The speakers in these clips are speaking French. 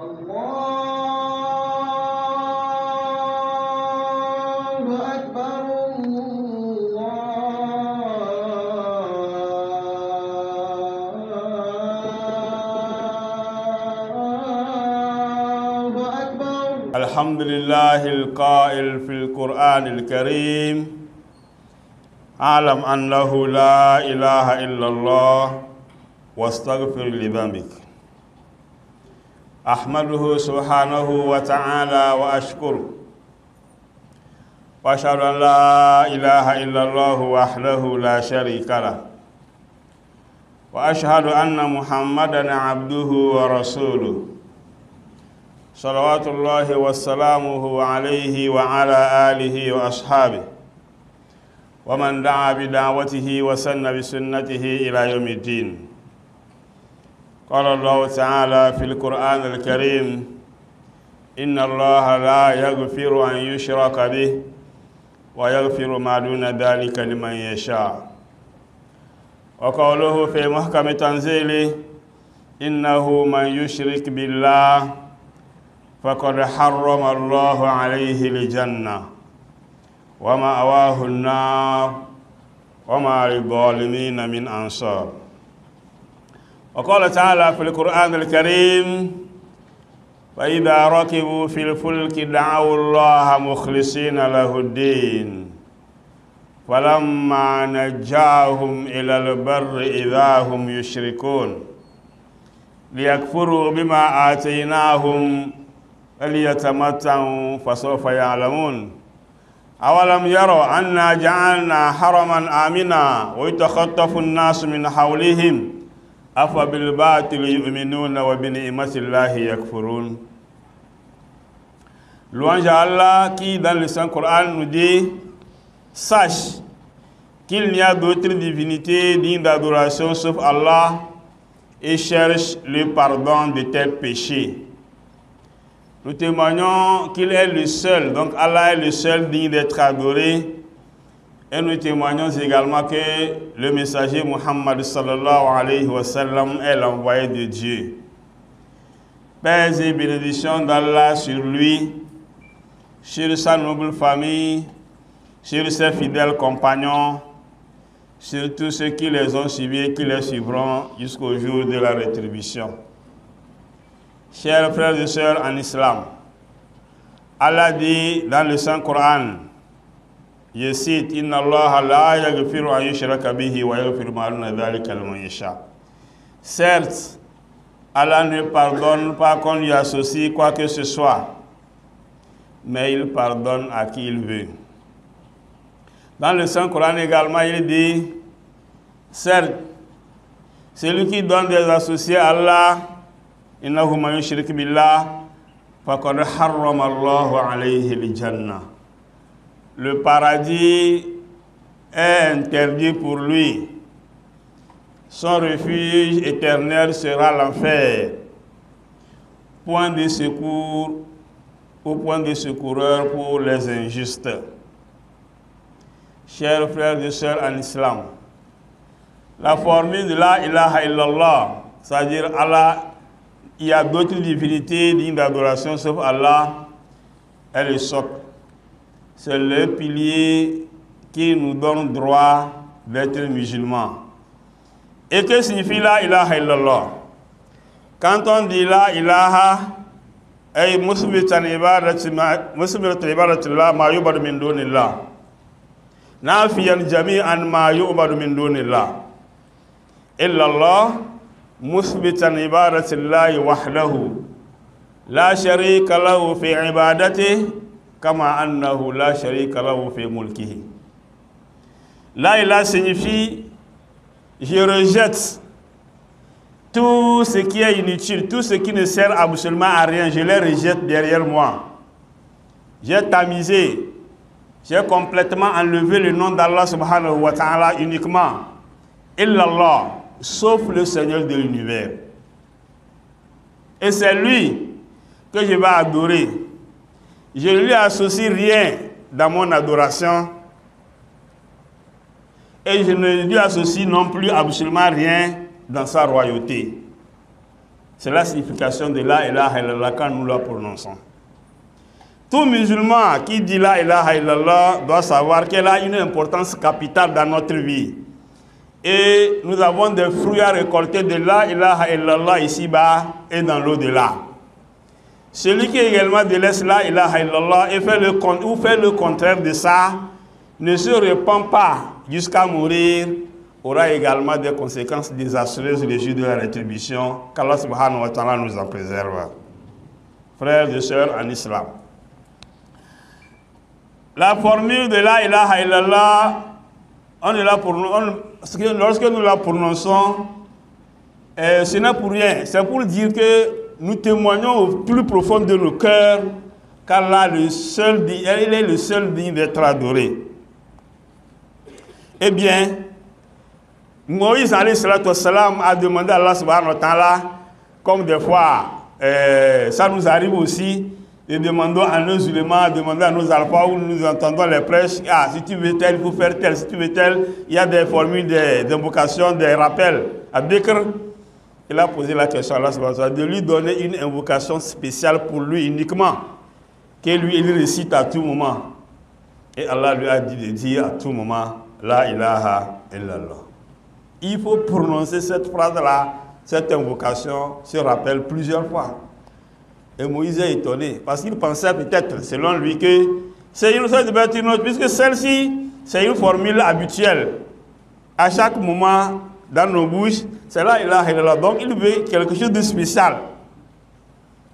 الحمد لله القائل في القرآن الكريم أعلم أنه لا إله إلا الله واستغفر لذنبك. أحمده سبحانه وتعالى وأشكره وأشهد أن لا إله إلا الله وحده لا شريك له وأشهد أن محمدًا عبده ورسوله صلوات الله وسلامه عليه وعلى آله وأصحابه ومن دعا بدعوته وسن بسنته إلى يوم الدين. قال الله تعالى في القرآن الكريم: إن الله لا يغفر أن يشرك به ويغفر ما دون ذلك لمن يشاء. وقوله في محكم تنزيله: إنه من يشرك بالله فقد حرم الله عليه الجنة ومأواه النار وما للظالمين من أنصار. وقال تعالى في القرآن الكريم: فإذا ركبوا في الفلك دعوا الله مخلصين له الدين فلما نجاهم إلى البر إذا هم يشركون ليكفروا بما آتيناهم فليتمتعوا فسوف يعلمون. أولم يروا أنا جعلنا حرما آمنا ويتخطف الناس من حولهم أفبالباطل يؤمنون وبنعمة الله يكفرون. Louange à Allah qui dans le Saint-Coran nous dit: sache qu'il n'y a d'autre divinité digne d'adoration sauf Allah et cherche le pardon de tes péchés. Nous témoignons qu'il est le seul, donc Allah est le seul digne d'être adoré. Et nous témoignons également que le messager Muhammad sallallahu alayhi wa sallam est l'envoyé de Dieu. Paix et bénédiction d'Allah sur lui, sur sa noble famille, sur ses fidèles compagnons, sur tous ceux qui les ont suivis et qui les suivront jusqu'au jour de la rétribution. Chers frères et sœurs en islam, Allah dit dans le Saint-Coran, je cite: Inna Allah la yaghfiru an yushraka bihi wa yaghfiru ma duna dhalika liman yasha. Certes, Allah ne pardonne pas qu'on lui associe quoi que ce soit, mais il pardonne à qui il veut. Dans le Saint-Coran également, il dit: certes, celui qui donne des associés à Allah, innahu man yushrik billah faqad harrama Allahu alayhi al-jannah. Le paradis est interdit pour lui. Son refuge éternel sera l'enfer. Point de secours ou point de secoureur pour les injustes. Chers frères et sœurs en islam, la formule de la ilaha illallah, c'est-à-dire Allah, il y a d'autres divinités dignes d'adoration sauf Allah, est le socle. C'est le pilier qui nous donne droit d'être musulmans. Et que signifie la ilaha illallah? Quand on dit la ilaha, ay musbitan ibadatillah ma yubadu min dunillah, nafiyan jami'an ma yubadu min dunillah, illallah musbitan ibadatillahi wahdahu la sharika lahu fi ibadatihi kama annahu la sharika lahu fi mulkihi. La ilaha signifie: je rejette tout ce qui est inutile, tout ce qui ne sert absolument à rien, je les rejette derrière moi. J'ai tamisé, j'ai complètement enlevé le nom d'Allah subhanahu wa ta'ala uniquement. Illallah, sauf le Seigneur de l'univers. Et c'est lui que je vais adorer. Je ne lui associe rien dans mon adoration. Et je ne lui associe non plus absolument rien dans sa royauté. C'est la signification de la ilaha illallah quand nous la prononçons. Tout musulman qui dit la ilaha illallah doit savoir qu'elle a une importance capitale dans notre vie. Et nous avons des fruits à récolter de la ilaha illallah ici-bas et dans l'au-delà. Celui qui également délaisse la ilaha illallah et fait le contraire de ça, ne se repent pas jusqu'à mourir, aura également des conséquences désastreuses le jour de la rétribution, qu'Allah subhanahu wa ta'ala nous en préserve. Frères et sœurs en islam. La formule de la ilaha illallah, lorsque nous la prononçons, ce n'est pour rien. C'est pour dire que nous témoignons au plus profond de nos cœurs qu'Allah est le seul digne d'être adoré. Eh bien, Moïse a demandé à Allah subhanahu wa ta'ala, comme des fois, ça nous arrive aussi, et demandons à nos ulémas, demandons à nos alphas où nous entendons les prêches, ah, si tu veux tel, il faut faire tel, si tu veux tel, il y a des formules d'invocation, des rappels. À Bekr, il a posé la question à Allah subhanahu wa ta'ala de lui donner une invocation spéciale pour lui uniquement, que lui, il récite à tout moment. Et Allah lui a dit de dire à tout moment, la ilaha illallah. Il faut prononcer cette phrase-là, cette invocation, ce rappel plusieurs fois. Et Moïse est étonné, parce qu'il pensait peut-être, selon lui, que c'est une sorte de autre, puisque celle-ci, c'est une formule habituelle. À chaque moment, dans nos bouches, c'est la ilaha illallah. Donc il veut quelque chose de spécial.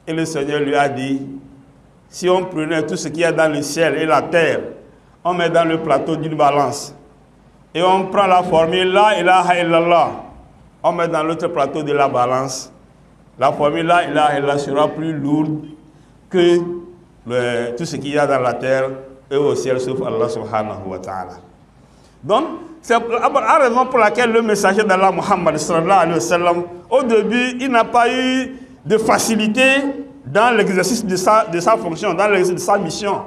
Et le Seigneur lui a dit, si on prenait tout ce qu'il y a dans le ciel et la terre, on met dans le plateau d'une balance, et on prend la formule la ilaha illallah, on met dans l'autre plateau de la balance, la formule la ilaha illallah sera plus lourde que tout ce qu'il y a dans la terre et au ciel, sauf Allah subhanahu wa ta'ala. Donc, c'est la raison pour laquelle le messager d'Allah Muhammad sallallahu alayhi wa sallam, au début, il n'a pas eu de facilité dans l'exercice de sa fonction, dans l'exercice de sa mission.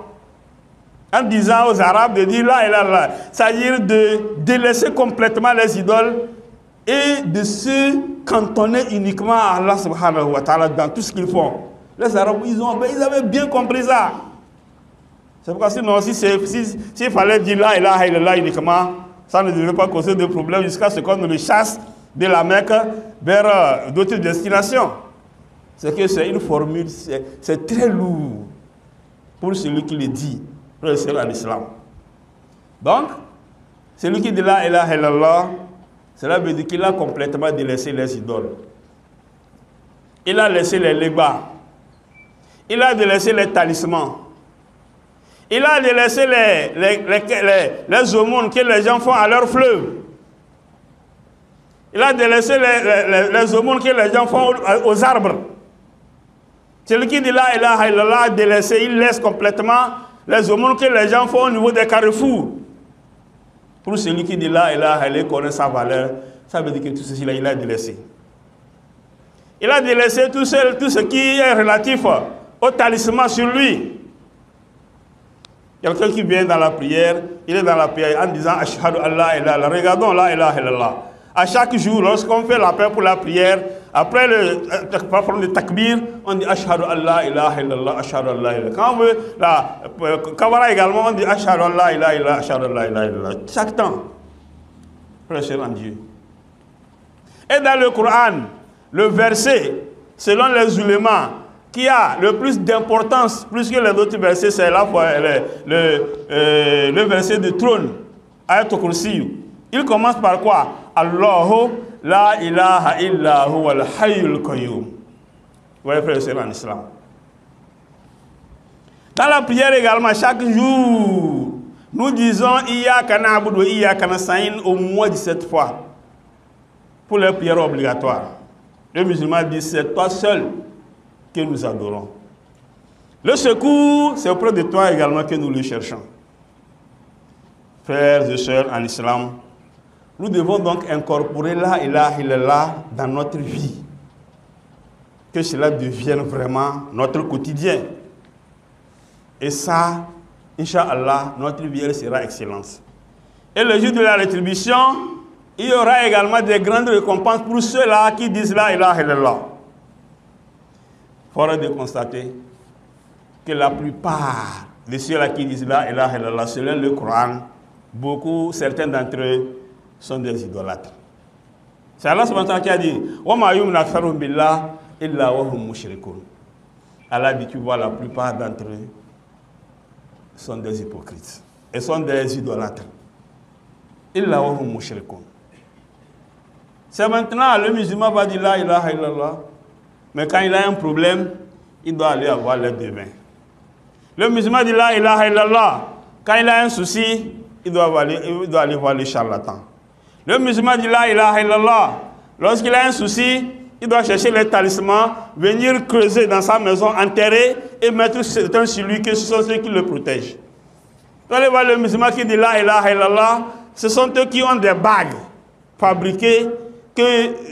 En disant aux Arabes de dire la ilaha illallah, c'est-à-dire de délaisser complètement les idoles et de se cantonner uniquement à Allah subhanahu wa ta'ala dans tout ce qu'ils font. Les Arabes, ils avaient bien compris ça. C'est pourquoi sinon, s'il fallait dire la ilaha illallah uniquement, ça ne devait pas causer de problème jusqu'à ce qu'on le chasse de la Mecque vers d'autres destinations. C'est que c'est une formule, c'est très lourd pour celui qui le dit, pour le seul en islam. Donc, celui qui dit la ilaha illallah, cela veut dire qu'il a complètement délaissé les idoles. Il a laissé les légbas. Il a délaissé les talismans. Il a délaissé les aumônes que les gens font à leurs fleuves. Il a délaissé les aumônes que les gens font aux arbres. Celui qui dit la ilaha illallah a délaissé, il laisse complètement les aumônes que les gens font au niveau des carrefours. Pour celui qui dit la ilaha illallah connaît sa valeur, ça veut dire que tout ceci là, il a délaissé. Il a délaissé tout ce qui est relatif au talisman sur lui. Quelqu'un qui vient dans la prière, il est dans la prière en disant Ashhadu an la ilaha illallah. Regardons la ilaha illallah. À chaque jour, lorsqu'on fait l'appel pour la prière, après le takbir, on dit Ashhadu an la ilaha illallah, Ashhadu an la ilaha illallah. Quand on veut la kawara également, on dit Ashhadu an la ilaha illallah, Ashhadu an la ilaha illallah. Chaque temps, frère en Dieu. Et dans le Coran, le verset, selon les ulémas, qui a le plus d'importance, plus que les autres versets, c'est le verset de trône, Ayat al-Kursi. Il commence par quoi? Allahu la ilaha illa huwa al-hayyul qayyum. Vous voyez, frère, c'est en islam. Dans la prière également, chaque jour, nous disons Iyyaka na'budu wa iyyaka nasta'in au moins 17 fois. Pour les prières obligatoires. Le musulman dit c'est toi seul que nous adorons. Le secours, c'est auprès de toi également que nous le cherchons. Frères et sœurs en islam, nous devons donc incorporer la ilaha illallah dans notre vie. Que cela devienne vraiment notre quotidien. Et ça, Inch'Allah, notre vie elle sera excellente. Et le jour de la rétribution, il y aura également des grandes récompenses pour ceux-là qui disent la ilaha illallah. force de constater que la plupart de ceux-là qui disent la ilaha illallah selon le Coran, certains d'entre eux sont des idolâtres. C'est Allah subhanahu wa ta'ala qui a dit wa ma yu'minu aktharuhum billah illa wa hum mushrikun. Allah dit, tu vois, la plupart d'entre eux sont des hypocrites et sont des idolâtres. Illa wa hum mushrikun. C'est maintenant, le musulman va dire la ilaha illallah, mais quand il a un problème, il doit aller avoir l'aide divin. Le musulman dit la ilaha illallah, quand il a un souci, il doit aller voir les charlatans. Le musulman dit la ilaha illallah, lorsqu'il a un souci, il doit chercher les talismans, venir creuser dans sa maison, enterrer et mettre certains sur lui, que ce sont ceux qui le protègent. Vous allez voir le musulman qui dit la ilaha illallah, ce sont eux qui ont des bagues fabriquées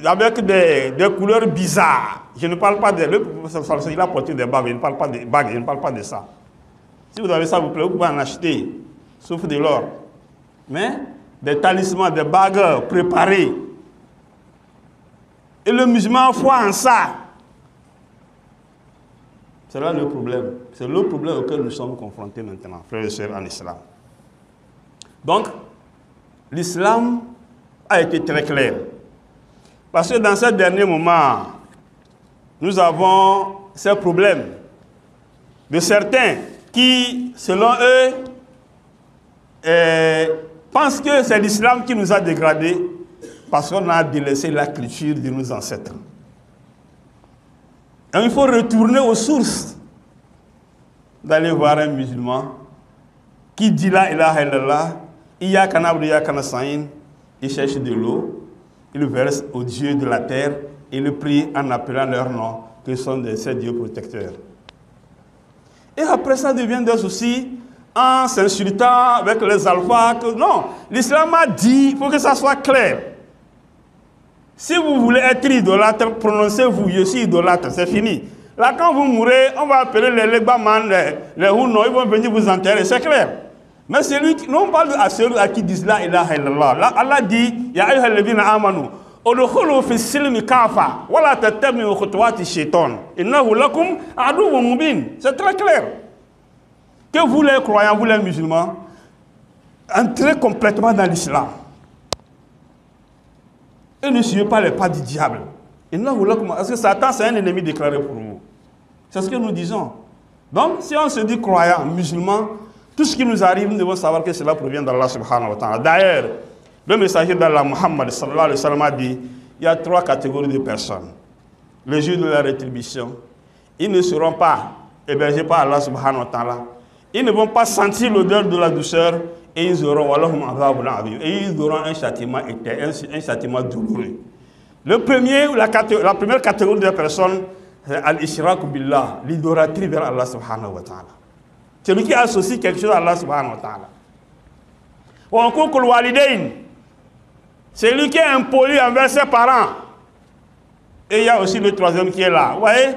avec des couleurs bizarres. Je ne parle pas de... Il a porté des bagues, je ne parle pas de bagues, je ne parle pas de ça. Si vous avez ça, vous pouvez en acheter, sauf de l'or. Mais des talismans, des bagues préparées. Et le musulman croit en ça. C'est là le problème. C'est le problème auquel nous sommes confrontés maintenant, frères et sœurs en islam. Donc, l'islam a été très clair. Parce que dans ces derniers moments, nous avons ces problèmes de certains qui, selon eux, pensent que c'est l'islam qui nous a dégradés parce qu'on a délaissé la culture de nos ancêtres. Donc, il faut retourner aux sources, d'aller voir un musulman qui dit la ilaha illallah, iyyaka na'budu wa iyyaka nasta'in, il cherche de l'eau, il verse aux dieux de la terre et il prie en appelant leur nom, que sont ces dieux protecteurs. Et après ça devient des soucis en s'insultant avec les alphas. Non, l'islam a dit, il faut que ça soit clair. Si vous voulez être idolâtre, prononcez-vous, je suis idolâtre, c'est fini. Là, quand vous mourrez, on va appeler les legbaman, les hounos, ils vont venir vous enterrer, c'est clair. Mais celui qui, nous on parle à ceux qui disent la ilaha illallah. Là, Allah dit, ya ayyuhal ladhina amanu, udkhulu fi silmi kafa, wa la tattabi'u khutuwati shaitan, innahu lakum aduwwun mubin. C'est très clair. Que vous les croyants, vous les musulmans, entrez complètement dans l'islam. Et ne suivez pas les pas du diable. Parce que Satan, c'est un ennemi déclaré pour vous. C'est ce que nous disons. Donc, si on se dit croyant, musulman, tout ce qui nous arrive, nous devons savoir que cela provient d'Allah subhanahu wa ta'ala. D'ailleurs, le messager d'Allah, Muhammad sallallahu alayhi wa sallam, a dit, il y a 3 catégories de personnes. Les jours de la rétribution, ils ne seront pas hébergés par Allah subhanahu wa ta'ala. Ils ne vont pas sentir l'odeur de la douceur et ils auront un châtiment un châtiment douloureux. La première catégorie de personnes, c'est al-ishrak billah, l'idolâtrie vers Allah subhanahu wa ta'ala. Celui qui associe quelque chose à Allah subhanahu wa ta'ala. Ou encore kul walidain, celui qui est impoli envers ses parents. Et il y a aussi le troisième qui est là. Vous voyez,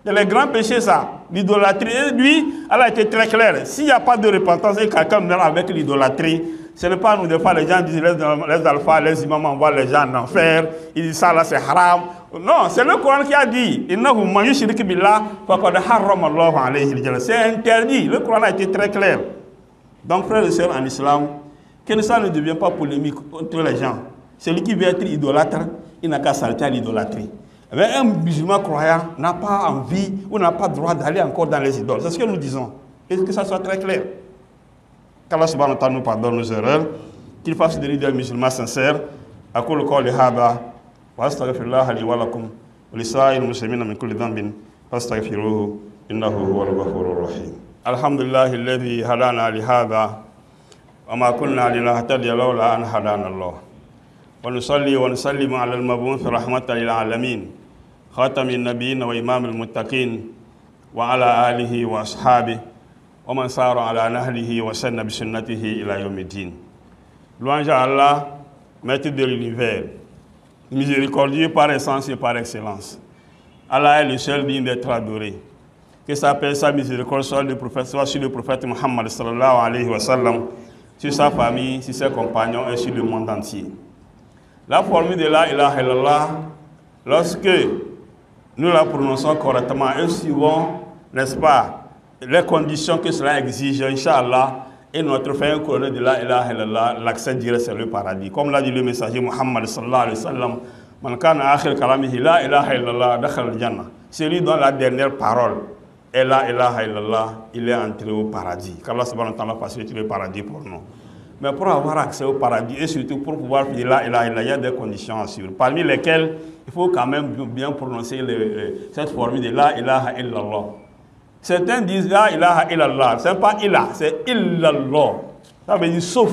c'est les grands péchés ça, l'idolâtrie. Et lui, elle a été très claire. S'il n'y a pas de repentance et quelqu'un meurt avec l'idolâtrie, ce n'est pas nous, des fois les gens disent, les alphas, les imams envoient les gens en enfer, ils disent ça là c'est haram. Non, c'est le Coran qui a dit, c'est interdit. Le Coran a été très clair. Donc frères et sœurs en islam, que ça ne devient pas polémique entre les gens. Celui qui veut être idolâtre, il n'a qu'à s'arrêter à l'idolâtrie. Mais un musulman croyant n'a pas envie ou n'a pas droit d'aller encore dans les idoles. C'est ce que nous disons. Et que ça soit très clair. Qu'Allah subhanahu wa ta'ala nous pardonne nos erreurs, qu'il fasse de nous des musulmans sincères. أقول قولي هذا وأستغفر الله لي ولكم ولسائر المسلمين من كل ذنب فاستغفروه إنه هو الغفور الرحيم. الحمد لله الذي هدانا لهذا وما كنا لنهتدي لولا أن هدانا الله. ونصلي ونسلم على المبعوث رحمة للعالمين خاتم النبيين وإمام المتقين وعلى آله وأصحابه ومن سار على نهله وسن بسنته إلى يوم الدين. Louange à Allah, maître de l'univers, miséricordieux par essence et par excellence. Allah est le seul digne d'être adoré. Que sa paix, sa miséricorde soit sur le prophète Muhammad sallallahu alayhi wa sallam, sur sa famille, sur ses compagnons et sur le monde entier. La formule de la ilaha illallah, lorsque nous la prononçons correctement et suivons, n'est-ce pas, les conditions que cela exige, Inch'Allah, et notre fin couronne de la ilaha illallah, l'accès direct sur le paradis. Comme l'a dit le messager Muhammad sallallahu alayhi wa sallam, man kana akhir kalamihi la ilaha illallah dakhal al-jannah. Celui dont la dernière parole est la ilaha illallah, il est entré au paradis. Qu'Allah subhanahu wa ta'ala facilite le paradis pour nous. Mais pour avoir accès au paradis et surtout pour pouvoir dire la ilaha illallah, il y a des conditions à suivre. Parmi lesquelles, il faut quand même bien prononcer cette formule de la ilaha illallah. Certains disent la ilaha illallah, ce n'est pas ilah, c'est illallah. Ça veut dire sauf.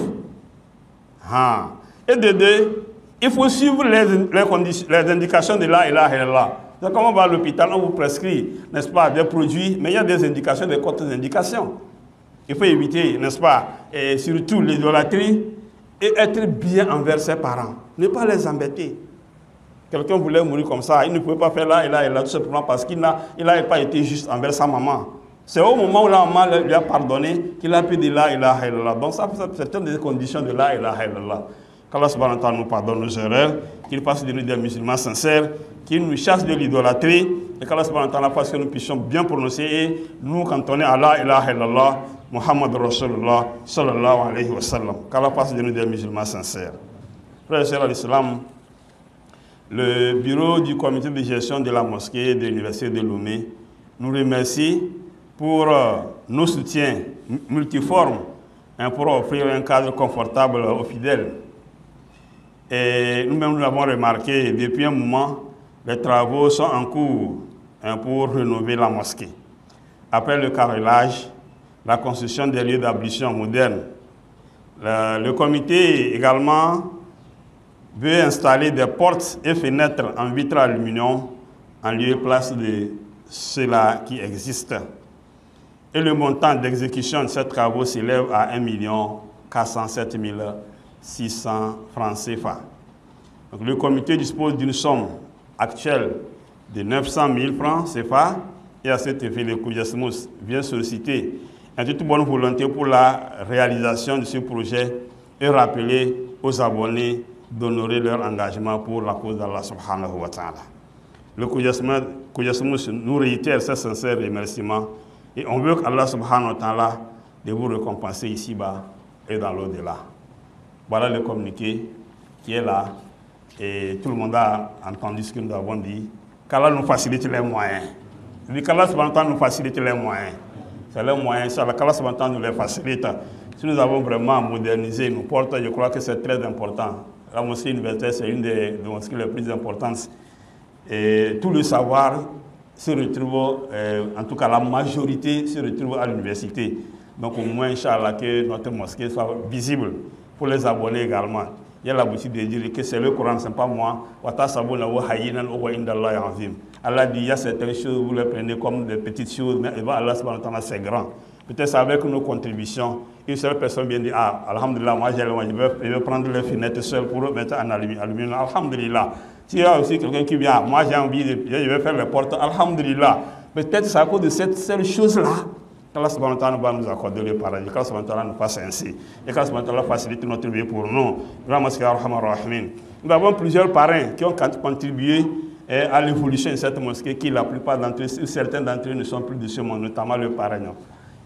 Et de deux, il faut suivre les indications de la ilaha illallah. Donc, quand on va à l'hôpital, on vous prescrit, n'est-ce pas, des produits, mais il y a des indications, des contre-indications. Il faut éviter, n'est-ce pas, et surtout l'idolâtrie et être bien envers ses parents. Ne pas les embêter. Quelqu'un voulait mourir comme ça, il ne pouvait pas faire là et là et là, tout simplement parce qu'il n'a pas été juste envers sa maman. C'est au moment où la maman lui a pardonné qu'il a pu dire la ilaha illallah. Donc ça, c'est certaines des conditions de la ilaha illallah. Qu'Allah subhanahu wa ta'ala nous pardonne nos erreurs, qu'il fasse de nous des musulmans sincères, qu'il nous chasse de l'idolâtrie, et qu'Allah subhanahu wa ta'ala fasse que nous puissions bien prononcer et nous cantonner à la ilaha illallah, Muhammad Rasulullah sallallahu alayhi wa sallam. Qu'Allah fasse de nous des musulmans sincères. Frères et sœurs à l'islam, le bureau du comité de gestion de la mosquée de l'université de Lomé nous remercie pour nos soutiens multiformes pour offrir un cadre confortable aux fidèles. Et nous-mêmes, nous l'avons remarqué depuis un moment, les travaux sont en cours pour rénover la mosquée. Après le carrelage, la construction des lieux d'ablution modernes, le comité également veut installer des portes et fenêtres en vitre aluminium en lieu et place de ceux-là qui existent. Et le montant d'exécution de ces travaux s'élève à 1 407 600 francs CFA. Donc, le comité dispose d'une somme actuelle de 900 000 francs CFA et à cet effet, le COUJESMOS vient solliciter en toute bonne volonté pour la réalisation de ce projet et rappeler aux abonnés d'honorer leur engagement pour la cause d'Allah subhanahu wa ta'ala. Le COUJESMOS nous réitère ses sincères remerciements et on veut qu'Allah subhanahu wa ta'ala de vous récompenser ici-bas et dans l'au-delà. Voilà le communiqué qui est là et tout le monde a entendu ce que nous avons dit. Qu'Allah nous facilite les moyens. Qu'Allah subhanahu wa ta'ala nous facilite les moyens. C'est les moyens, qu'Allah subhanahu wa ta'ala nous les facilite. Si nous avons vraiment modernisé nos portes, je crois que c'est très important. La mosquée universitaire, c'est une des mosquées les plus importantes. Et tout le savoir se retrouve, en tout cas la majorité se retrouve à l'université. Donc au moins, Inch'Allah, que notre mosquée soit visible pour les abonnés également. Il y a l'habitude de dire que c'est le Coran, ce n'est pas moi. Allah dit, il y a certaines choses, vous les prenez comme des petites choses, mais Allah c'est grand. Peut-être avec nos contributions, une seule personne vient dire, ah, alhamdulillah, moi je vais prendre les fenêtres seul pour mettre en aluminium. Alhamdulillah. S'il y a aussi quelqu'un qui vient, moi j'ai envie de, je vais faire les portes, alhamdulillah. Peut-être c'est à cause de cette seule chose-là qu'Allah subhanahu wa ta'ala va nous accorder le paradis, qu'Allah subhanahu wa ta'ala nous fasse ainsi, et qu'Allah subhanahu wa ta'ala facilite notre vie pour nous. Nous avons plusieurs parrains qui ont contribué à l'évolution de cette mosquée, qui la plupart d'entre eux, certains d'entre eux ne sont plus de ce monde, notamment le parrain.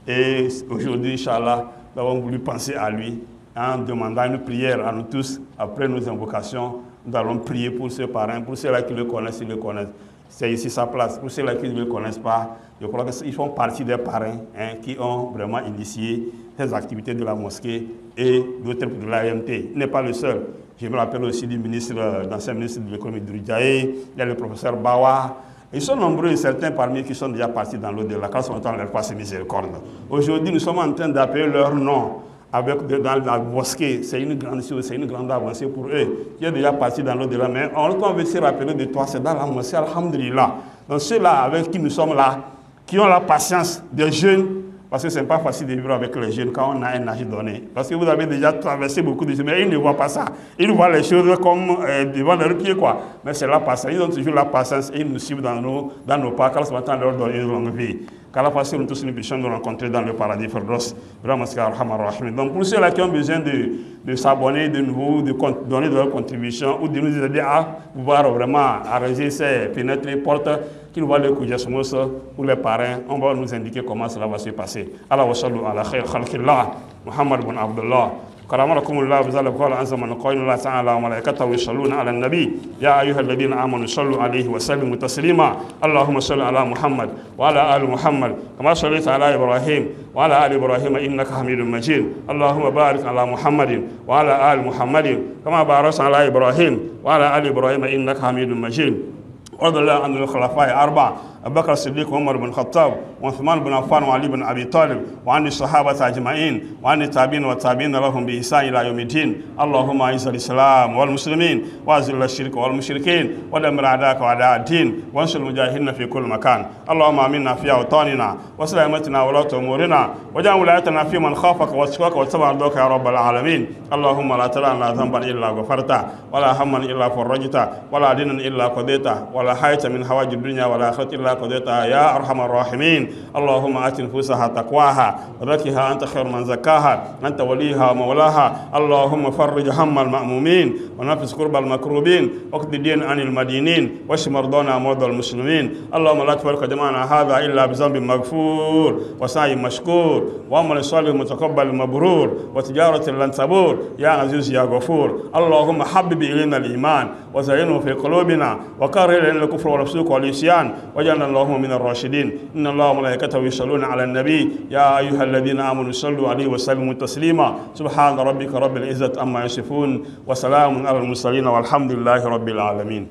Et aujourd'hui, Inch'Allah, nous avons voulu penser à lui en demandant une prière à nous tous. Après nos invocations, nous allons prier pour ce parrain. Pour ceux-là qui le connaissent, ils le connaissent. C'est ici sa place. Pour ceux-là qui ne le connaissent pas, je crois qu'ils font partie des parrains qui ont vraiment initié ces activités de la mosquée et d'autres de l'AMT. Il n'est pas le seul. Je me rappelle aussi du d'ancien ministre de l'économie Droudiaé, il y a le professeur Bawa. Ils sont nombreux, certains parmi eux qui sont déjà partis dans l'au-delà, quand on entend leur face miséricorde. Aujourd'hui, nous sommes en train d'appeler leur nom dans la mosquée. C'est une grande chose, c'est une grande avancée pour eux. Qui est déjà parti dans l'au-delà, mais on veut se rappeler de toi, c'est dans la mosquée, alhamdulillah. Donc ceux-là avec qui nous sommes là, qui ont la patience des jeunes, parce que ce n'est pas facile de vivre avec les jeunes quand on a un âge donné. Parce que vous avez déjà traversé beaucoup de choses, mais ils ne voient pas ça. Ils voient les choses comme devant leurs pieds, quoi. Mais c'est la patience. Ils ont toujours la patience et ils nous suivent dans nos pas. Quand on leur donne une longue vie. qu'Allah fasse nous tous une puissions de rencontrer dans le paradis Firdaus. Donc pour ceux-là qui ont besoin de s'abonner de nouveau, de donner de leur contribution ou de nous aider à pouvoir vraiment arranger ces fenêtres et portes qui nous voient le Koujasmos ou les parrains, on va nous indiquer comment cela va se passer. Allah wa sallu ala khair khalqillah, Muhammad bin Abdullah. كرمكم الله بذلك قال عز من قال الله تعالى وملائكته يصلون على النبي يا أيها الذين آمنوا صلوا عليه وسلموا تسليما اللهم صل على محمد وعلى آل محمد كما صليت على إبراهيم وعلى آل إبراهيم إنك حميد مجيد اللهم بارك على محمد وعلى آل محمد كما باركت على إبراهيم وعلى آل إبراهيم إنك حميد مجيد وارض الله عن الخلفاء الأربعة أبو بكر الصديق وعمر بن الخطاب وعثمان بن عفان وعلي بن أبي طالب وعن الصحابة أجمعين وعن التابعين والتابعين لهم بإحسان إلى يوم الدين اللهم أعز الإسلام والمسلمين وأذل الشرك والمشركين ودمر أعداءك وأعداء الدين وانصر المجاهدين في كل مكان اللهم آمنا في أوطاننا وسلامتنا ولاة أمورنا واجعل ولايتنا في من خافك واتقاك واتبع رضاك يا رب العالمين اللهم لا تدع لنا ذنبا إلا غفرته ولا هما إلا فرجته ولا دينا إلا قضيته ولا حاجة من حوائج الدنيا ولا آخرة إلا قضيتها يا أرحم الراحمين اللهم آت نفوسها تقواها وزكها أنت خير من زكاها أنت وليها ومولاها اللهم فرج هم المأمومين ونفس كرب المكروبين واقض الدين عن المدينين واشف مرضانا ومرضى المسلمين اللهم لا تفرق جماعنا هذا إلا بذنب مغفور وسعي مشكور وعمل صالح متقبل مبرور وتجارة لن تبور يا عزيز يا غفور اللهم حبب إلينا الإيمان وزينه في قلوبنا وكره إلينا الكفر والفسوق والعصيان واجعلنا اللهم من الراشدين إن الله وملائكته يصلون على النبي يا أيها الذين آمنوا صلوا عليه وسلموا تسليما سبحان ربك رب العزة عما يصفون وسلام على المرسلين والحمد لله رب العالمين